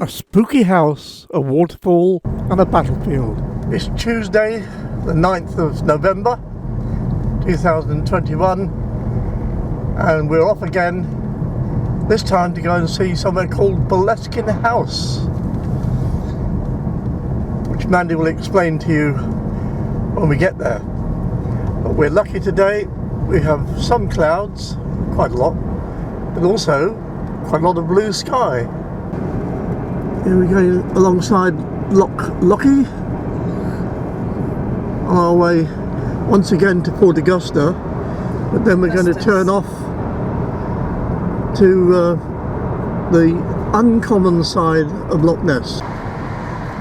a spooky house, a waterfall and a battlefield. It's Tuesday the 9th of November 2021 and we're off again, this time to go and see somewhere called Burlesque In House, which Mandy will explain to you when we get there. But we're lucky today, we have some clouds, quite a lot, but also quite a lot of blue sky. Here we go alongside Lochy, on our way once again to Port Augusta, but then we're going to turn off to the uncommon side of Loch Ness.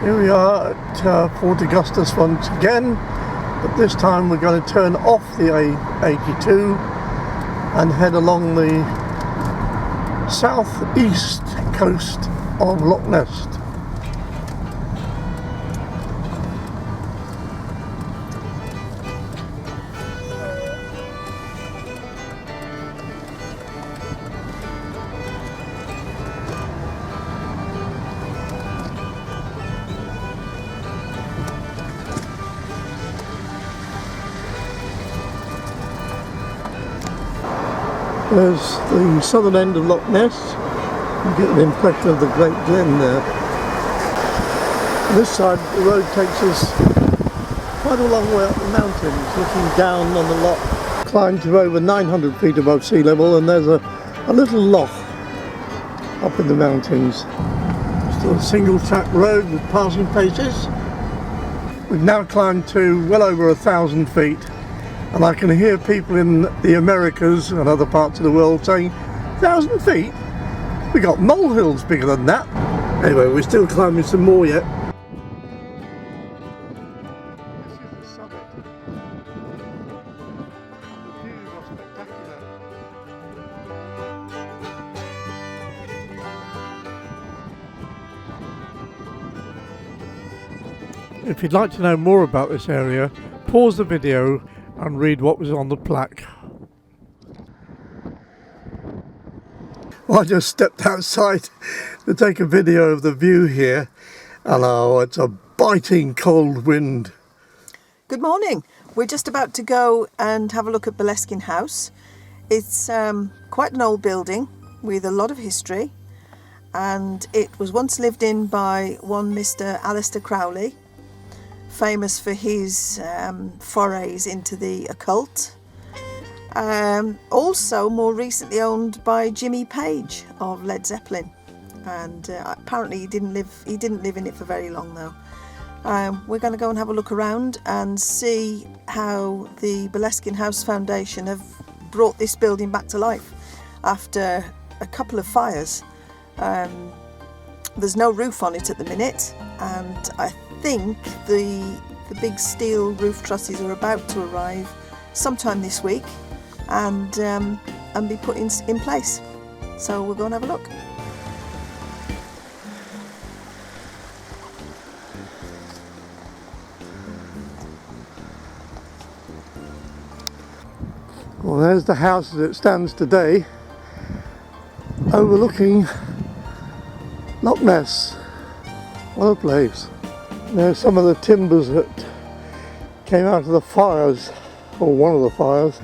Here we are at Port Augustus once again, but this time we're going to turn off the A82 and head along the southeast coast of Loch Ness. There's the southern end of Loch Ness. You get an impression of the Great Glen there. On this side the road takes us quite a long way up the mountains, looking down on the loch. Climb to over 900 feet above sea level, and there's a little loch up in the mountains. Still a single track road with passing places. We've now climbed to well over 1,000 feet. And I can hear people in the Americas and other parts of the world saying, 1,000 feet? We got molehills bigger than that. Anyway, we're still climbing some more yet. This is the summit. The views are spectacular. If you'd like to know more about this area, pause the video and read what was on the plaque. Well, I just stepped outside to take a video of the view here, and oh, it's a biting cold wind. Good morning. We're just about to go and have a look at Burlesque In House. It's quite an old building with a lot of history, and it was once lived in by one Mr. Alistair Crowley, famous for his forays into the occult. Also more recently owned by Jimmy Page of Led Zeppelin, and apparently he didn't live in it for very long though. We're going to go and have a look around and see how the Burlesque In House Foundation have brought this building back to life after a couple of fires. There's no roof on it at the minute, and I think the big steel roof trusses are about to arrive sometime this week and be put in place. So we'll go and have a look. Well, there's the house as it stands today, overlooking Loch Ness. What a place. There's some of the timbers that came out of the fires, or one of the fires.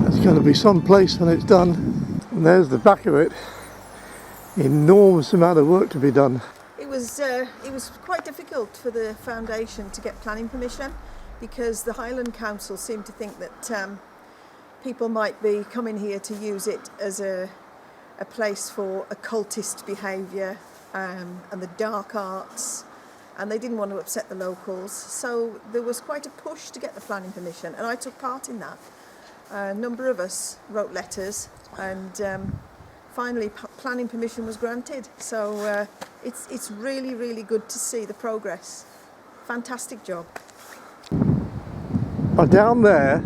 There's going to be some place when it's done. And there's the back of it. Enormous amount of work to be done. It was quite difficult for the foundation to get planning permission, because the Highland Council seemed to think that people might be coming here to use it as a place for occultist behaviour and the dark arts, and they didn't want to upset the locals, so there was quite a push to get the planning permission, and I took part in that. A number of us wrote letters, and finally planning permission was granted, so it's really good to see the progress. Fantastic job. Down there,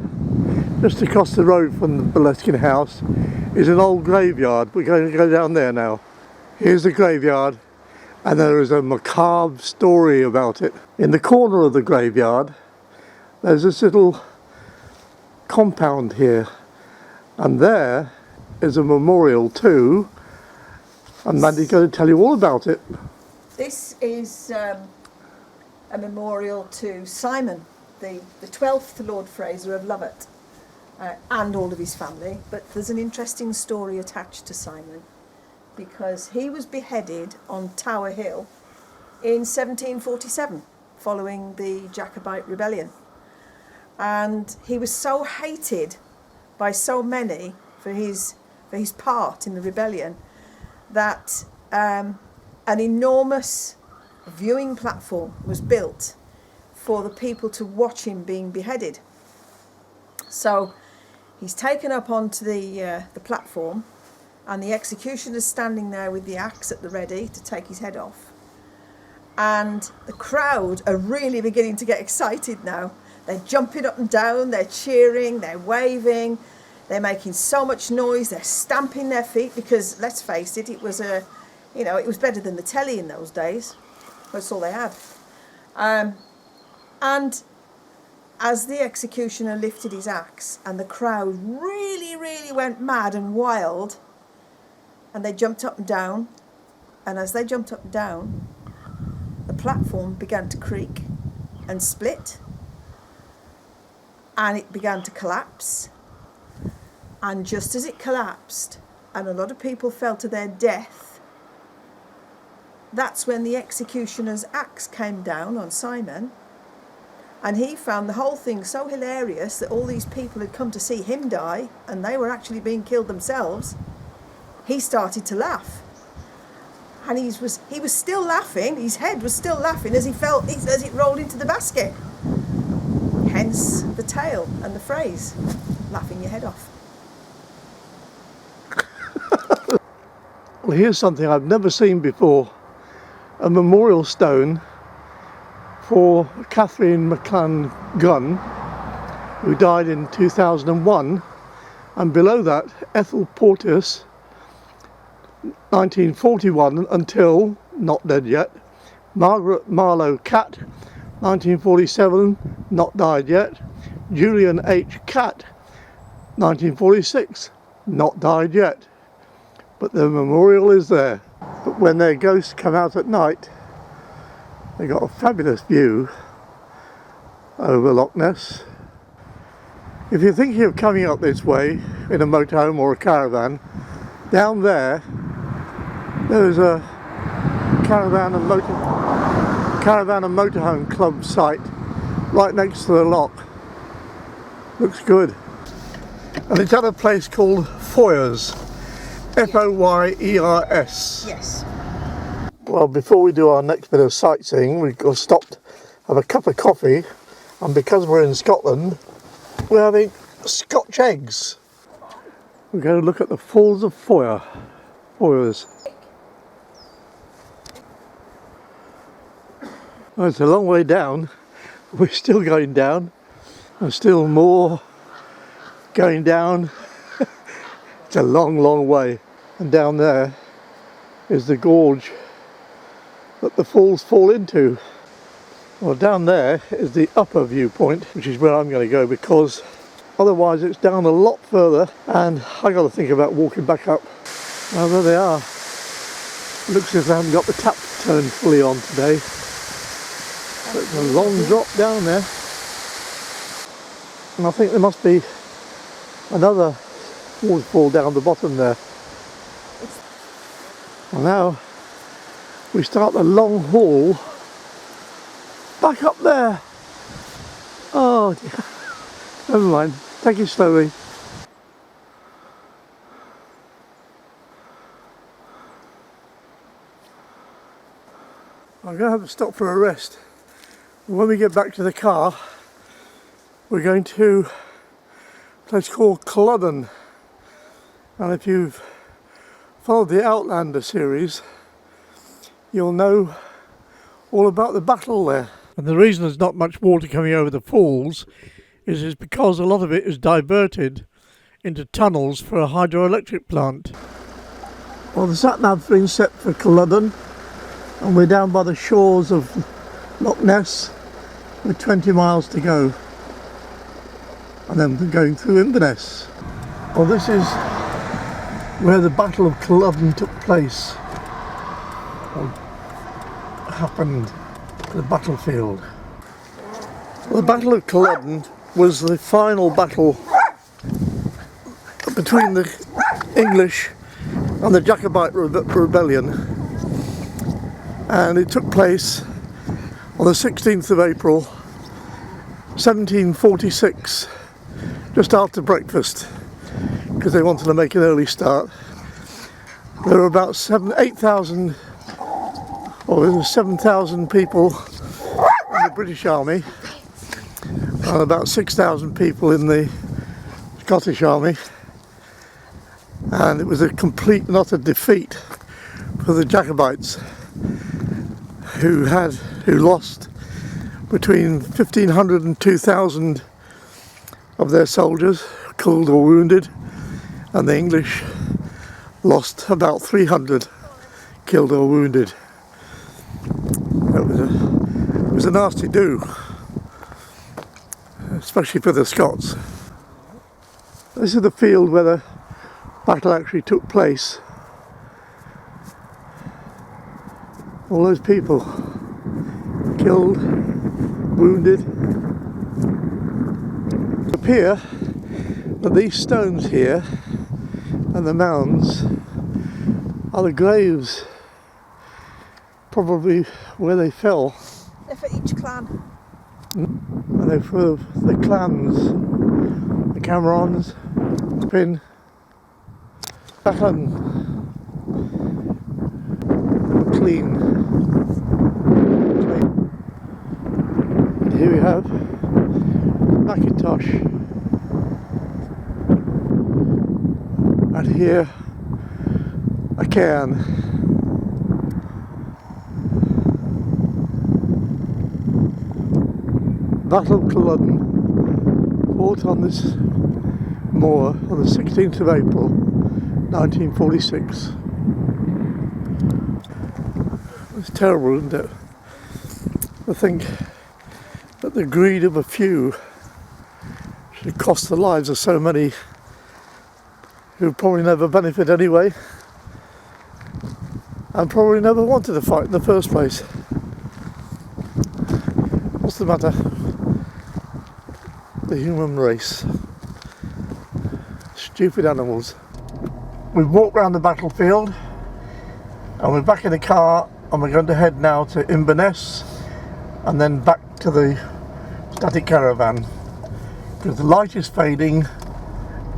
just across the road from the Burlesque In House, is an old graveyard. We're going to go down there now. Here's the graveyard, and there is a macabre story about it. In the corner of the graveyard, there's this little compound here, and there is a memorial to And Mandy's going to tell you all about it. This is a memorial to Simon, the 12th Lord Fraser of Lovat, and all of his family. But there's an interesting story attached to Simon, because he was beheaded on Tower Hill in 1747 following the Jacobite rebellion. And he was so hated by so many for his part in the rebellion that an enormous viewing platform was built for the people to watch him being beheaded. So he's taken up onto the platform, and the executioner's standing there with the axe at the ready to take his head off. And the crowd are really beginning to get excited now. They're jumping up and down, they're cheering, they're waving, they're making so much noise, they're stamping their feet, because let's face it, it was it was better than the telly in those days. That's all they had. And as the executioner lifted his axe, and the crowd really, really went mad and wild, and they jumped up and down, and as they jumped up and down, the platform began to creak and split, and it began to collapse. And just as it collapsed, and a lot of people fell to their death, that's when the executioner's axe came down on Simon, and he found the whole thing so hilarious that all these people had come to see him die, and they were actually being killed themselves. He started to laugh, and he was still laughing. His head was still laughing as it rolled into the basket. Hence the tale and the phrase, laughing your head off. Well, here's something I've never seen before. A memorial stone for Catherine Gunn, who died in 2001. And below that, Ethel Porteous, 1941 until, not dead yet. Margaret Marlowe Catt, 1947, not died yet. Julian H. Catt, 1946, not died yet. But the memorial is there. But when their ghosts come out at night, they got a fabulous view over Loch Ness. If you're thinking of coming up this way in a motorhome or a caravan, down there's a caravan and motorhome club site right next to the loch. Looks good. And it's at a place called Foyers. Foyers. Yes. Well, before we do our next bit of sightseeing, we've got to stop, have a cup of coffee, and because we're in Scotland, we're having Scotch eggs. We're going to look at the Falls of Foyers. Well, it's a long way down. We're still going down, and still more going down. It's a long, long way. And down there is the gorge that the falls fall into. Well, down there is the upper viewpoint, which is where I'm going to go, because otherwise it's down a lot further, and I got to think about walking back up. Well, there they are. Looks as if I haven't got the tap turned fully on today. It's a long drop down there, and I think there must be another waterfall down the bottom there. Well, now we start the long haul back up there. Oh dear. Never mind, take it slowly. I'm going to have to stop for a rest. When we get back to the car, we're going to a place called Culloden. And if you've followed the Outlander series, you'll know all about the battle there. And the reason there's not much water coming over the falls is because a lot of it is diverted into tunnels for a hydroelectric plant. Well, the sat-nav's been set for Culloden, and we're down by the shores of Loch Ness with 20 miles to go. And then we're going through Inverness. Well, this is where the Battle of Culloden took place. happened at the battlefield. The Battle of Culloden was the final battle between the English and the Jacobite rebellion, and it took place on the 16th of April 1746, just after breakfast, because they wanted to make an early start. There were about 7,000 people in the British Army and about 6,000 people in the Scottish Army, and it was a complete and utter defeat for the Jacobites, who lost between 1,500 and 2,000 of their soldiers, killed or wounded, and the English lost about 300 killed or wounded. It was a nasty do, especially for the Scots. This is the field where the battle actually took place. All those people killed, wounded. It appears that these stones here and the mounds are the graves, probably where they fell. They're for each clan. And they're for the clans, the Camerons, Spin, Bachan, McLean. And here we have Macintosh, and here a cairn. Battle of Culloden, fought on this moor on the 16th of April 1946. It's terrible, isn't it? I think that the greed of a few should cost the lives of so many who probably never benefit anyway, and probably never wanted to fight in the first place. What's the matter? The human race. Stupid animals. We've walked around the battlefield and we're back in the car, and we're going to head now to Inverness and then back to the static caravan, because the light is fading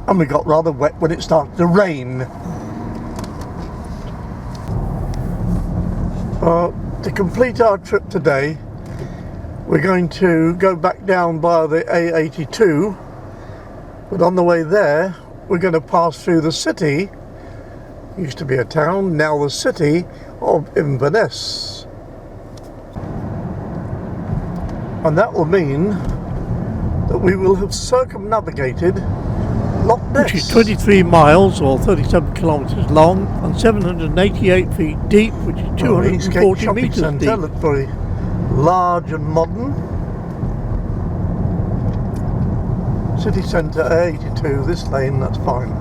and we got rather wet when it started to rain. To complete our trip today, we're going to go back down by the A82, but on the way there we're going to pass through the city, used to be a town, now the city of Inverness. And that will mean that we will have circumnavigated Loch Ness, which is 23 miles or 37 kilometres long and 788 feet deep, which is 240 metres deep. Look very large and modern. City centre, A82, this lane, that's fine.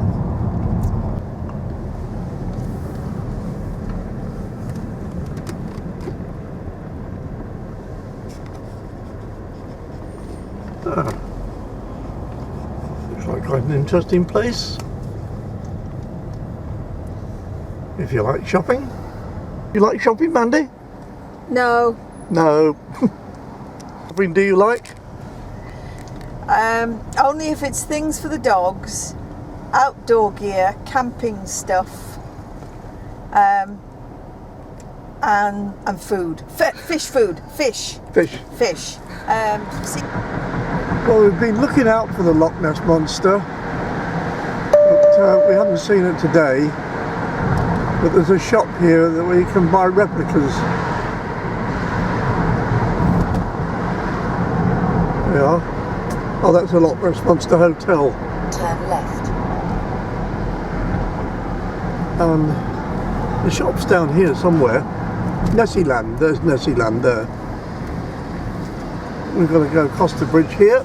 Looks like quite an interesting place. If you like shopping. You like shopping, Mandy? No. No. Shopping do you like? Only if it's things for the dogs, outdoor gear, camping stuff, and food. Fish food. Fish. Well, we've been looking out for the Loch Ness monster, but we haven't seen it today. But there's a shop here that where you can buy replicas. There we are. Oh, that's a Loch Ness Monster Hotel. Turn left. The shop's down here somewhere. Nessieland, there's Nessieland there. We've got to go across the bridge here.